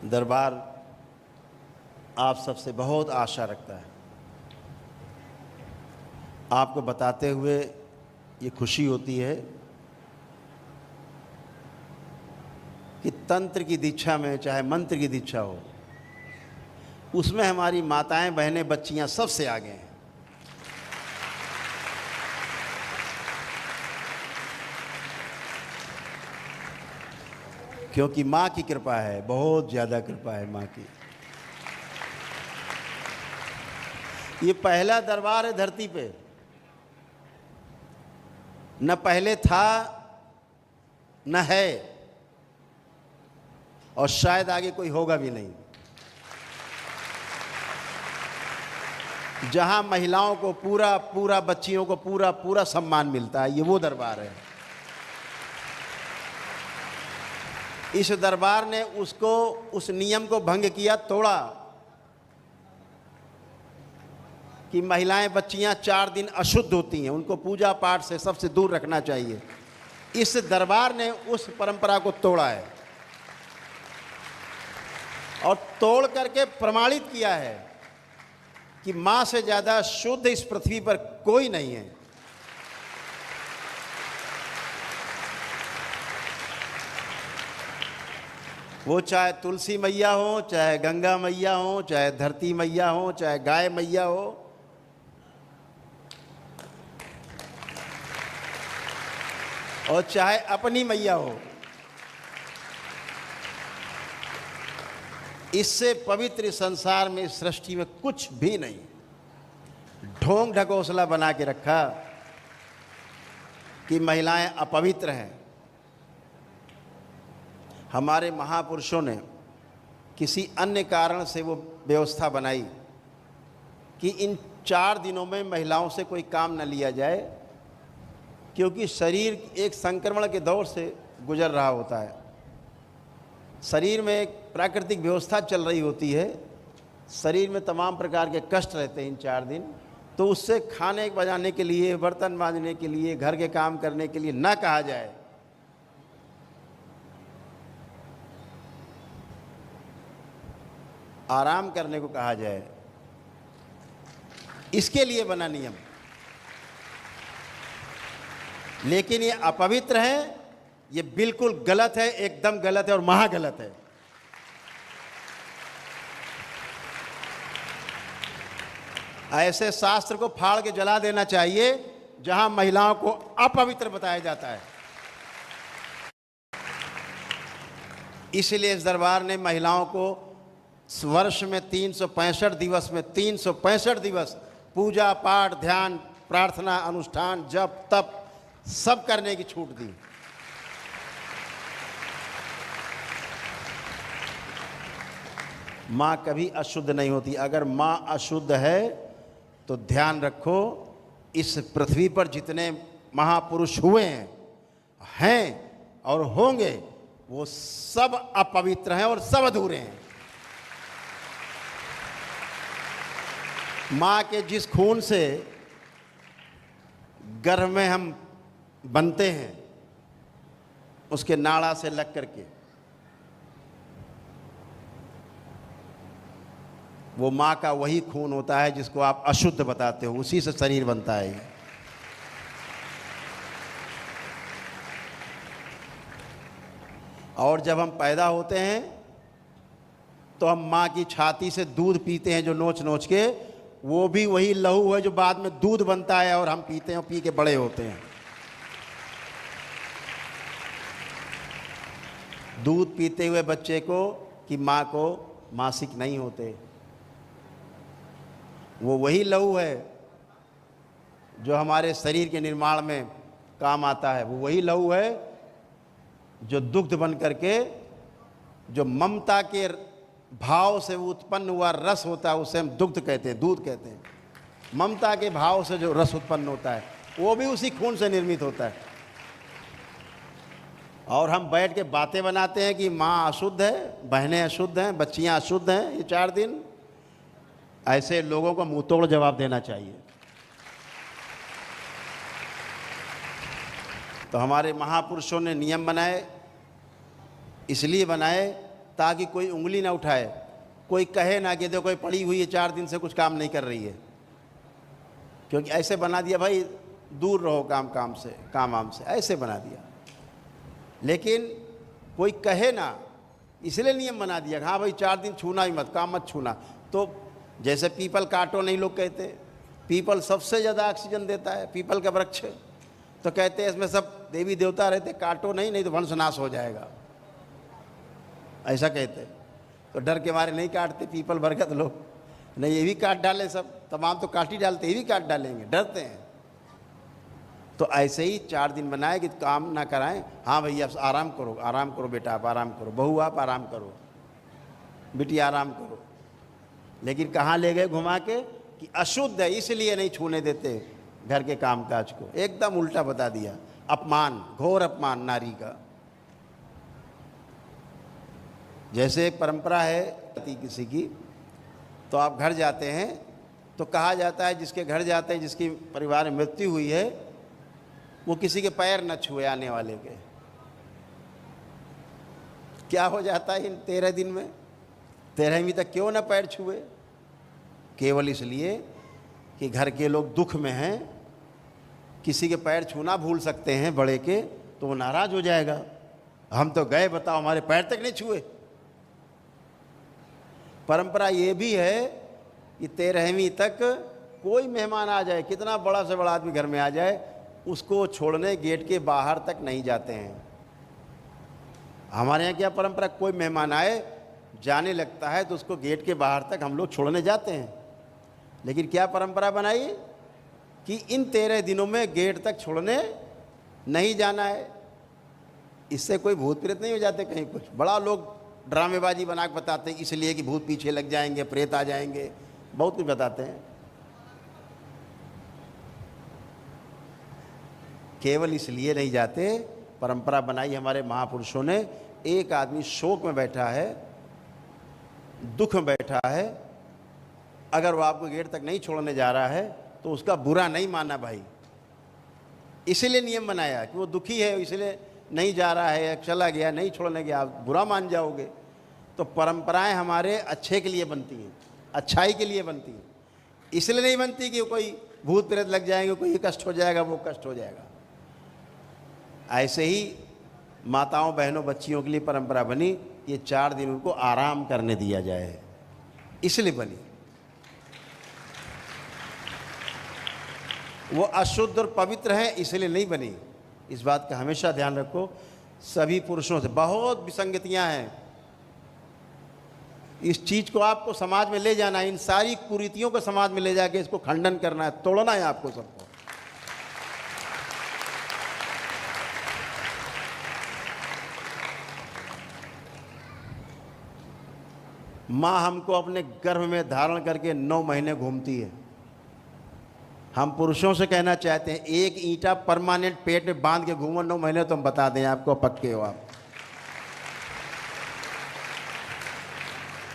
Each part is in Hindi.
दरबार आप सबसे बहुत आशा रखता है। आपको बताते हुए ये खुशी होती है कि तंत्र की दीक्षा में चाहे मंत्र की दीक्षा हो, उसमें हमारी माताएं, बहनें, बच्चियां सबसे आगे हैं। क्योंकि माँ की कृपा है, बहुत ज़्यादा कृपा है माँ की। ये पहला दरबार है धरती पे, न पहले था न है और शायद आगे कोई होगा भी नहीं, जहां महिलाओं को पूरा पूरा, बच्चियों को पूरा पूरा सम्मान मिलता है। ये वो दरबार है। इस दरबार ने उस नियम को भंग किया, तोड़ा कि महिलाएं, बच्चियां 4 दिन अशुद्ध होती हैं, उनको पूजा पाठ से सबसे दूर रखना चाहिए। इस दरबार ने उस परंपरा को तोड़ा है और तोड़ करके प्रमाणित किया है कि मां से ज्यादा शुद्ध इस पृथ्वी पर कोई नहीं है। वो चाहे तुलसी मैया हो, चाहे गंगा मैया हो, चाहे धरती मैया हो, चाहे गाय मैया हो, और चाहे अपनी मैया हो, इससे पवित्र संसार में, इस सृष्टि में कुछ भी नहीं। ढोंग ढकोसला बना के रखा कि महिलाएं अपवित्र हैं। हमारे महापुरुषों ने किसी अन्य कारण से वो व्यवस्था बनाई कि इन 4 दिनों में महिलाओं से कोई काम न लिया जाए, क्योंकि शरीर एक संक्रमण के दौर से गुजर रहा होता है। शरीर में एक प्राकृतिक व्यवस्था चल रही होती है, शरीर में तमाम प्रकार के कष्ट रहते हैं इन 4 दिन। तो उससे खाने बजाने के लिए, बर्तन मांजने के लिए, घर के काम करने के लिए ना कहा जाए। आराम करने को कहा जाए, इसके लिए बना नियम। लेकिन ये अपवित्र है, ये बिल्कुल गलत है, एकदम गलत है और महागलत है। ऐसे शास्त्र को फाड़ के जला देना चाहिए जहां महिलाओं को अपवित्र बताया जाता है। इसलिए इस दरबार ने महिलाओं को वर्ष में 365 दिवस में 365 दिवस पूजा पाठ, ध्यान, प्रार्थना, अनुष्ठान, जप, तप सब करने की छूट दी। मां कभी अशुद्ध नहीं होती। अगर मां अशुद्ध है तो ध्यान रखो, इस पृथ्वी पर जितने महापुरुष हुए हैं और होंगे, वो सब अपवित्र हैं और सब अधूरे हैं। माँ के जिस खून से गर्भ में हम बनते हैं, उसके नाड़ा से लग करके, वो माँ का वही खून होता है जिसको आप अशुद्ध बताते हो, उसी से शरीर बनता है। और जब हम पैदा होते हैं तो हम माँ की छाती से दूध पीते हैं, जो नोच नोच के, वो भी वही लहू है जो बाद में दूध बनता है और हम पीते हैं और पी के बड़े होते हैं। दूध पीते हुए बच्चे को कि माँ को मासिक नहीं होते, वो वही लहू है जो हमारे शरीर के निर्माण में काम आता है। वो वही लहू है जो दुग्ध बन करके, जो ममता के भाव से उत्पन्न हुआ रस होता है, उसे हम दुग्ध कहते हैं, दूध कहते हैं। ममता के भाव से जो रस उत्पन्न होता है, वो भी उसी खून से निर्मित होता है। और हम बैठ के बातें बनाते हैं कि माँ अशुद्ध है, बहनें अशुद्ध हैं, बच्चियाँ अशुद्ध हैं। ये 4 दिन ऐसे लोगों को मुंह तोड़ जवाब देना चाहिए। तो हमारे महापुरुषों ने नियम बनाए, इसलिए बनाए ताकि कोई उंगली ना उठाए, कोई कहे ना कि देखो कोई पड़ी हुई है 4 दिन से कुछ काम नहीं कर रही है, क्योंकि ऐसे बना दिया भाई दूर रहो काम से, काम वाम से, ऐसे बना दिया। लेकिन कोई कहे ना, इसलिए नियम बना दिया, हाँ भाई 4 दिन छूना ही मत, काम मत छूना। तो जैसे पीपल काटो नहीं लोग कहते, पीपल सबसे ज़्यादा ऑक्सीजन देता है, पीपल का वृक्ष, तो कहते हैं इसमें सब देवी देवता रहते, काटो नहीं तो वंशनाश हो जाएगा, ऐसा कहते। तो डर के मारे नहीं काटते पीपल बरगद लोग, नहीं ये भी काट डाले, सब तमाम तो काट ही डालते, ये भी काट डालेंगे, डरते हैं। तो ऐसे ही 4 दिन बनाए कि काम ना कराएं, हाँ भैया आराम करो बेटा, आप आराम करो, बहू आप आराम करो, बेटी आराम करो। लेकिन कहाँ ले गए घुमा के कि अशुद्ध है इसलिए नहीं छूने देते घर के कामकाज को, एकदम उल्टा बता दिया। अपमान, घोर अपमान नारी का। जैसे परंपरा है किसी की, तो आप घर जाते हैं तो कहा जाता है जिसके घर जाते हैं, जिसकी परिवार में मृत्यु हुई है, वो किसी के पैर न छुए आने वाले के। क्या हो जाता है इन 13 दिन में, 13वीं तक क्यों न पैर छुए? केवल इसलिए कि घर के लोग दुख में हैं, किसी के पैर छूना भूल सकते हैं बड़े के, तो वो नाराज हो जाएगा, हम तो गए बताओ हमारे पैर तक नहीं छुए। परंपरा ये भी है कि 13वीं तक कोई मेहमान आ जाए, कितना बड़ा से बड़ा आदमी घर में आ जाए, उसको छोड़ने गेट के बाहर तक नहीं जाते हैं। हमारे यहाँ क्या परंपरा, कोई मेहमान आए जाने लगता है तो उसको गेट के बाहर तक हम लोग छोड़ने जाते हैं। लेकिन क्या परंपरा बनाई कि इन 13 दिनों में गेट तक छोड़ने नहीं जाना है। इससे कोई भूत प्रेत नहीं हो जाते कहीं कुछ, बड़ा लोग ड्रामेबाजी बना के बताते हैं, इसलिए कि भूत पीछे लग जाएंगे, प्रेत आ जाएंगे, बहुत कुछ बताते हैं। केवल इसलिए नहीं जाते, परंपरा बनाई हमारे महापुरुषों ने। एक आदमी शोक में बैठा है, दुख में बैठा है, अगर वो आपको गेट तक नहीं छोड़ने जा रहा है तो उसका बुरा नहीं माना भाई। इसलिए नियम बनाया कि वो दुखी है इसलिए नहीं जा रहा है, चला गया, नहीं छोड़ने गया, आप बुरा मान जाओगे। तो परंपराएं हमारे अच्छे के लिए बनती हैं, अच्छाई के लिए बनती हैं, इसलिए नहीं बनती कि कोई भूत प्रेत लग जाएंगे, कोई कष्ट हो जाएगा, वो कष्ट हो जाएगा। ऐसे ही माताओं बहनों बच्चियों के लिए परंपरा बनी, ये 4 दिन उनको आराम करने दिया जाए, इसलिए बनी। वो अशुद्ध और पवित्र हैं इसलिए नहीं बनी। इस बात का हमेशा ध्यान रखो। सभी पुरुषों से बहुत विसंगतियां हैं, इस चीज को आपको समाज में ले जाना है, इन सारी कुरीतियों को समाज में ले जाके इसको खंडन करना है, तोड़ना है आपको सबको। माँ हमको अपने गर्भ में धारण करके 9 महीने घूमती है। हम पुरुषों से कहना चाहते हैं, एक ईंटा परमानेंट पेट में बांध के घूमो 9 महीने, तो हम बता दें आपको, पक्के हो आप।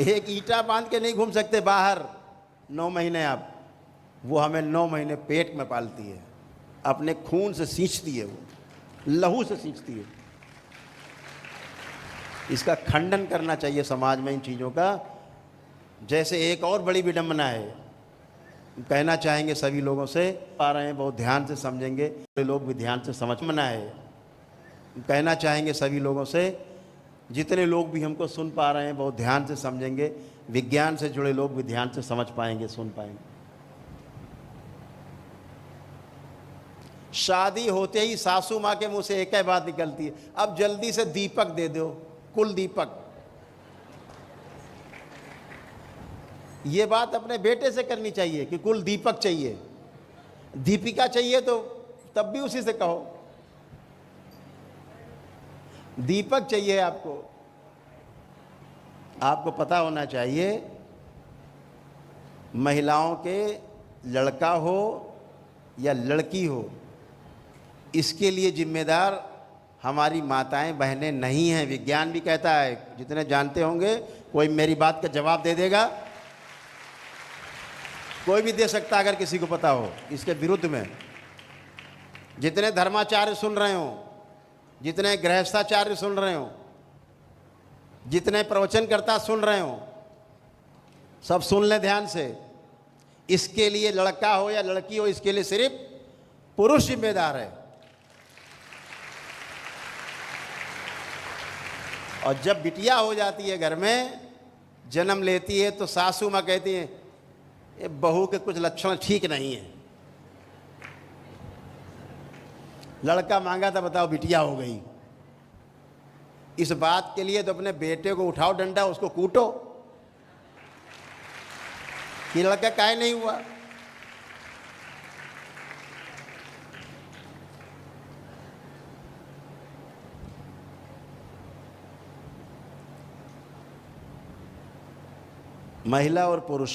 एक ईंटा बांध के नहीं घूम सकते बाहर 9 महीने आप। वो हमें 9 महीने पेट में पालती है, अपने खून से सींचती है, वो लहू से सींचती है। इसका खंडन करना चाहिए समाज में इन चीज़ों का। जैसे एक और बड़ी विडंबना है, कहना चाहेंगे सभी लोगों से, आ रहे हैं बहुत ध्यान से समझेंगे, लोग भी ध्यान से समझना है। कहना चाहेंगे सभी लोगों से, जितने लोग भी हमको सुन पा रहे हैं बहुत ध्यान से समझेंगे, विज्ञान से जुड़े लोग भी ध्यान से समझ पाएंगे, सुन पाएंगे। शादी होते ही सासू माँ के मुंह से एक ही बात निकलती है, अब जल्दी से दीपक दे दो, कुल दीपक। ये बात अपने बेटे से करनी चाहिए कि कुल दीपक चाहिए, दीपिका चाहिए तो तब भी उसी से कहो, दीपक चाहिए आपको। आपको पता होना चाहिए, महिलाओं के लड़का हो या लड़की हो, इसके लिए जिम्मेदार हमारी माताएं बहनें नहीं हैं। विज्ञान भी कहता है, जितने जानते होंगे, कोई मेरी बात का जवाब दे देगा, कोई भी दे सकता अगर किसी को पता हो इसके विरुद्ध में। जितने धर्माचार्य सुन रहे हो, जितने गृहस्थाचार्य सुन रहे हो, जितने प्रवचनकर्ता सुन रहे हो सब सुन लें ध्यान से। इसके लिए लड़का हो या लड़की हो, इसके लिए सिर्फ पुरुष जिम्मेदार है। और जब बिटिया हो जाती है, घर में जन्म लेती है, तो सासू माँ कहती है ये बहू के कुछ लक्षण ठीक नहीं है। लड़का मांगा था, बताओ बिटिया हो गई। इस बात के लिए तो अपने बेटे को उठाओ डंडा, उसको कूटो कि लड़का काहे नहीं हुआ। महिला और पुरुष,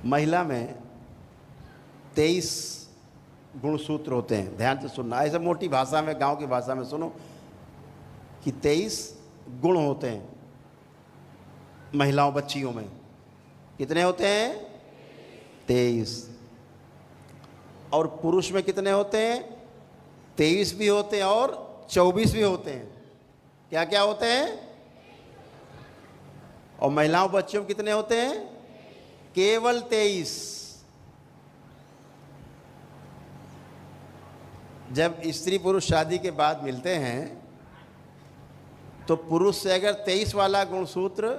महिला में 23 गुणसूत्र होते हैं। ध्यान से सुनना, ऐसे मोटी भाषा में, गांव की भाषा में सुनो कि 23 गुण होते हैं महिलाओं बच्चियों में। कितने होते हैं? 23। और पुरुष में कितने होते हैं? 23 भी होते हैं और 24 भी होते हैं। क्या क्या होते हैं? और महिलाओं बच्चियों में कितने होते हैं? केवल 23। जब स्त्री पुरुष शादी के बाद मिलते हैं तो पुरुष से अगर 23 वाला गुणसूत्र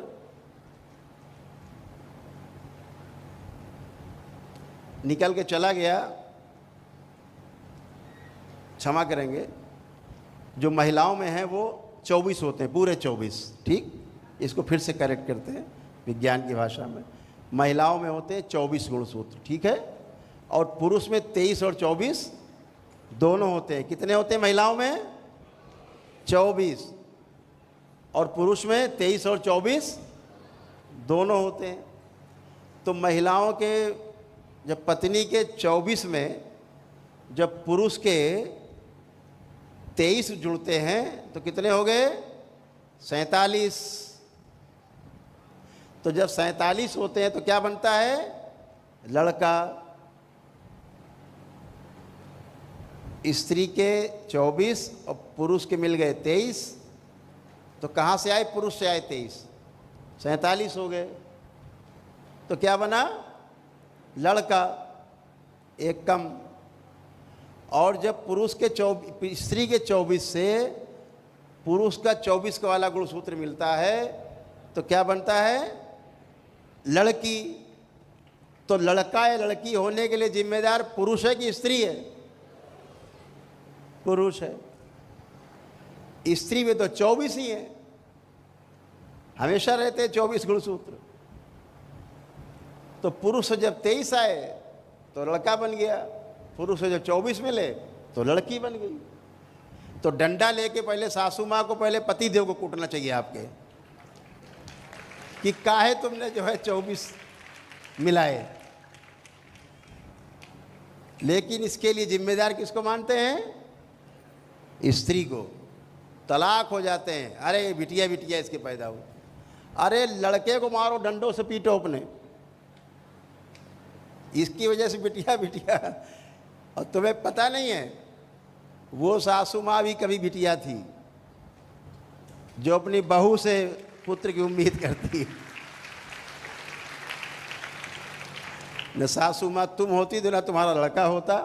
निकल के चला गया, क्षमा करेंगे, जो महिलाओं में है वो 24 होते हैं, पूरे 24। ठीक, इसको फिर से करेक्ट करते हैं विज्ञान की भाषा में। महिलाओं में होते हैं 24 गुणसूत्र, ठीक है, और पुरुष में 23 और 24 दोनों होते हैं। कितने होते हैं महिलाओं में? 24। और पुरुष में 23 और 24 दोनों होते हैं। तो महिलाओं के जब पत्नी के 24 में जब पुरुष के 23 जुड़ते हैं तो कितने हो गए? 47। तो जब 47 होते हैं तो क्या बनता है? लड़का। स्त्री के 24 और पुरुष के मिल गए 23, तो कहाँ से आए? पुरुष से आए 23, 47 हो गए, तो क्या बना? लड़का, एक कम। और जब पुरुष के स्त्री के 24 से पुरुष का 24 का वाला गुणसूत्र मिलता है तो क्या बनता है? लड़की। तो लड़का या लड़की होने के लिए जिम्मेदार पुरुष है कि स्त्री है? पुरुष है। स्त्री में तो 24 ही है, हमेशा रहते हैं 24 गुणसूत्र। तो पुरुष से जब 23 आए तो लड़का बन गया, पुरुष से जब 24 मिले तो लड़की बन गई। तो डंडा लेके पहले सासू माँ को, पहले पति देव को कूटना चाहिए आपके कि काहे तुमने जो है 24 मिलाए। लेकिन इसके लिए जिम्मेदार किसको मानते हैं? स्त्री को। तलाक हो जाते हैं, अरे बिटिया बिटिया इसके पैदा हो। अरे लड़के को मारो, डंडों से पीटो अपने, इसकी वजह से बिटिया बिटिया। और तुम्हें पता नहीं है वो सासू माँ भी कभी बिटिया थी जो अपनी बहू से पुत्र की उम्मीद करती है। न सासू माँ तुम होती तो ना तुम्हारा लड़का होता,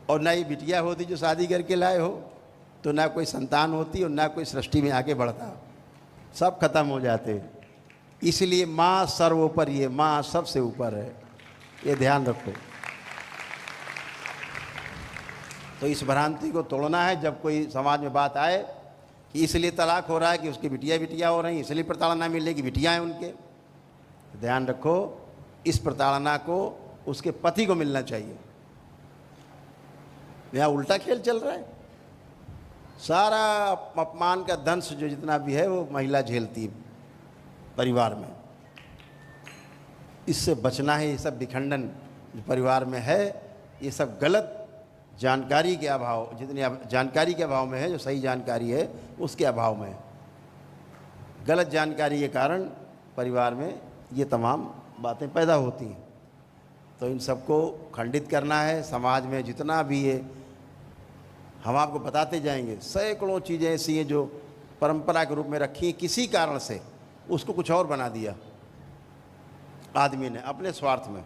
और ना ही बिटिया होती जो शादी करके लाए हो, तो ना कोई संतान होती और ना कोई सृष्टि में आगे बढ़ता, सब खत्म हो जाते। इसलिए माँ सर्वोपरि है, माँ सबसे ऊपर है, ये ध्यान रखो। तो इस भ्रांति को तोड़ना है। जब कोई समाज में बात आए कि इसलिए तलाक हो रहा है कि उसकी बिटिया बिटिया हो रही, इसलिए प्रताड़ना मिलेगी, बिटियाँ हैं उनके, ध्यान रखो इस प्रताड़ना को उसके पति को मिलना चाहिए। यहाँ उल्टा खेल चल रहा है। सारा अपमान का दंश जो जितना भी है वो महिला झेलती है परिवार में। इससे बचना है। ये सब विखंडन जो परिवार में है, ये सब गलत जानकारी के अभाव, जितनी जानकारी के अभाव में है, जो सही जानकारी है उसके अभाव में, गलत जानकारी के कारण परिवार में ये तमाम बातें पैदा होती हैं। तो इन सबको खंडित करना है। समाज में जितना भी ये हम आपको बताते जाएंगे। सैकड़ों चीज़ें ऐसी हैं जो परंपरा के रूप में रखी हैं, किसी कारण से उसको कुछ और बना दिया आदमी ने अपने स्वार्थ में।